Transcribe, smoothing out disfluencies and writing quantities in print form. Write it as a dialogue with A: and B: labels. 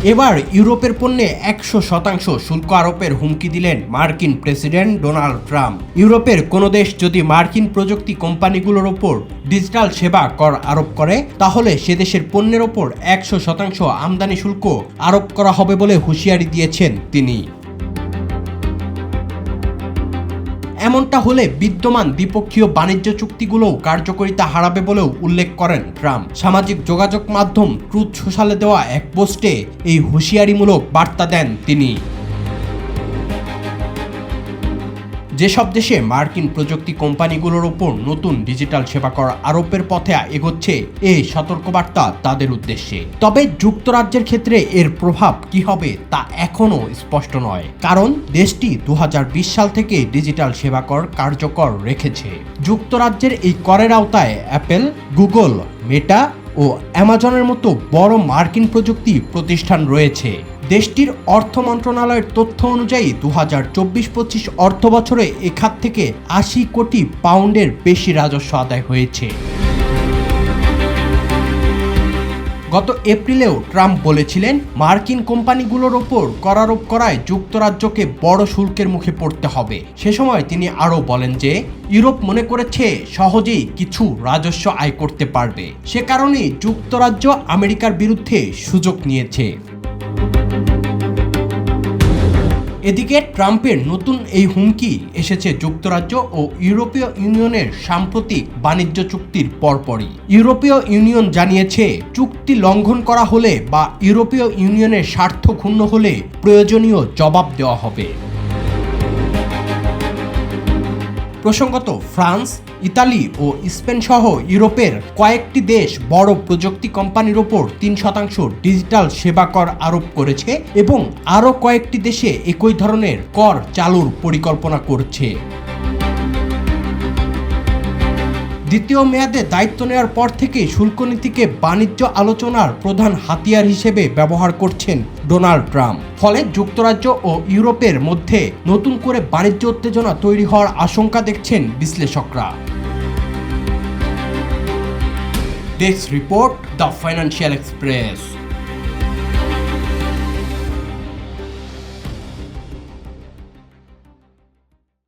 A: এবার ইউরোপের পণ্যে 100% শুল্ক আরোপের হুমকি দিলেন মার্কিন প্রেসিডেন্ট ডোনাল্ড ট্রাম্প। ইউরোপের কোনো দেশ যদি মার্কিন প্রযুক্তি কোম্পানিগুলোর ওপর ডিজিটাল সেবা কর আরোপ করে, তাহলে সে দেশের পণ্যের ওপর 100% আমদানি শুল্ক আরোপ করা হবে বলে হুঁশিয়ারি দিয়েছেন তিনি। এমনটা হলে বিদ্যমান দ্বিপক্ষীয় বাণিজ্য চুক্তিগুলোও কার্যকারিতা হারাবে বলেও উল্লেখ করেন ট্রাম্প। সামাজিক যোগাযোগ মাধ্যম ট্রুথ সোশ্যালে দেওয়া এক পোস্টে এই হুঁশিয়ারিমূলক বার্তা দেন তিনি। যেসব দেশে মার্কিন প্রযুক্তি কোম্পানিগুলোর ওপর নতুন ডিজিটাল সেবা কর আরোপের পথে এগোচ্ছে এই সতর্কবার্তা তাদের উদ্দেশ্যে। তবে যুক্তরাজ্যের ক্ষেত্রে এর প্রভাব কি হবে তা এখনও স্পষ্ট নয়, কারণ দেশটি 2020 সাল থেকে ডিজিটাল সেবা কর কার্যকর রেখেছে। যুক্তরাজ্যের এই করের আওতায় অ্যাপেল, গুগল, মেটা ও অ্যামাজনের মতো বড় মার্কিন প্রযুক্তি প্রতিষ্ঠান রয়েছে। দেশটির অর্থ মন্ত্রণালয়ের তথ্য অনুযায়ী 2024-25 অর্থ বছরে এ খাত থেকে 80 কোটি পাউন্ডের বেশি রাজস্ব আদায় হয়েছে। গত এপ্রিলেও ট্রাম্প বলেছিলেন, মার্কিন কোম্পানিগুলোর ওপর কর আরোপ করায় যুক্তরাজ্যকে বড় শুল্কের মুখে পড়তে হবে। সে সময় তিনি আরও বলেন যে ইউরোপ মনে করেছে সহজেই কিছু রাজস্ব আয় করতে পারবে, সে কারণেই যুক্তরাজ্য আমেরিকার বিরুদ্ধে সুযোগ নিয়েছে। এদিকে ট্রাম্পের নতুন এই হুমকি এসেছে যুক্তরাজ্য ও ইউরোপীয় ইউনিয়নের সাম্প্রতিক বাণিজ্য চুক্তির পরপরই। ইউরোপীয় ইউনিয়ন জানিয়েছে, চুক্তি লঙ্ঘন করা হলে বা ইউরোপীয় ইউনিয়নের স্বার্থ ক্ষুণ্ণ হলে প্রয়োজনীয় জবাব দেওয়া হবে। প্রসঙ্গত, ফ্রান্স, ইতালি ও স্পেন সহ ইউরোপের কয়েকটি দেশ বড় প্রযুক্তি কোম্পানির ওপর 3% ডিজিটাল সেবা কর আরোপ করেছে এবং আরও কয়েকটি দেশে একই ধরনের কর চালুর পরিকল্পনা করছে। দ্বিতীয় মেয়াদে দায়িত্ব নেওয়ার পর থেকে শুল্ক নীতিকে বাণিজ্য আলোচনার প্রধান হাতিয়ার হিসেবে ব্যবহার করছেন ডোনাল্ড ট্রাম্প। ফলে যুক্তরাজ্য ও ইউরোপের মধ্যে নতুন করে বাণিজ্য উত্তেজনা তৈরি হওয়ার আশঙ্কা দেখছেন বিশ্লেষকরা। Desk report, the financial express.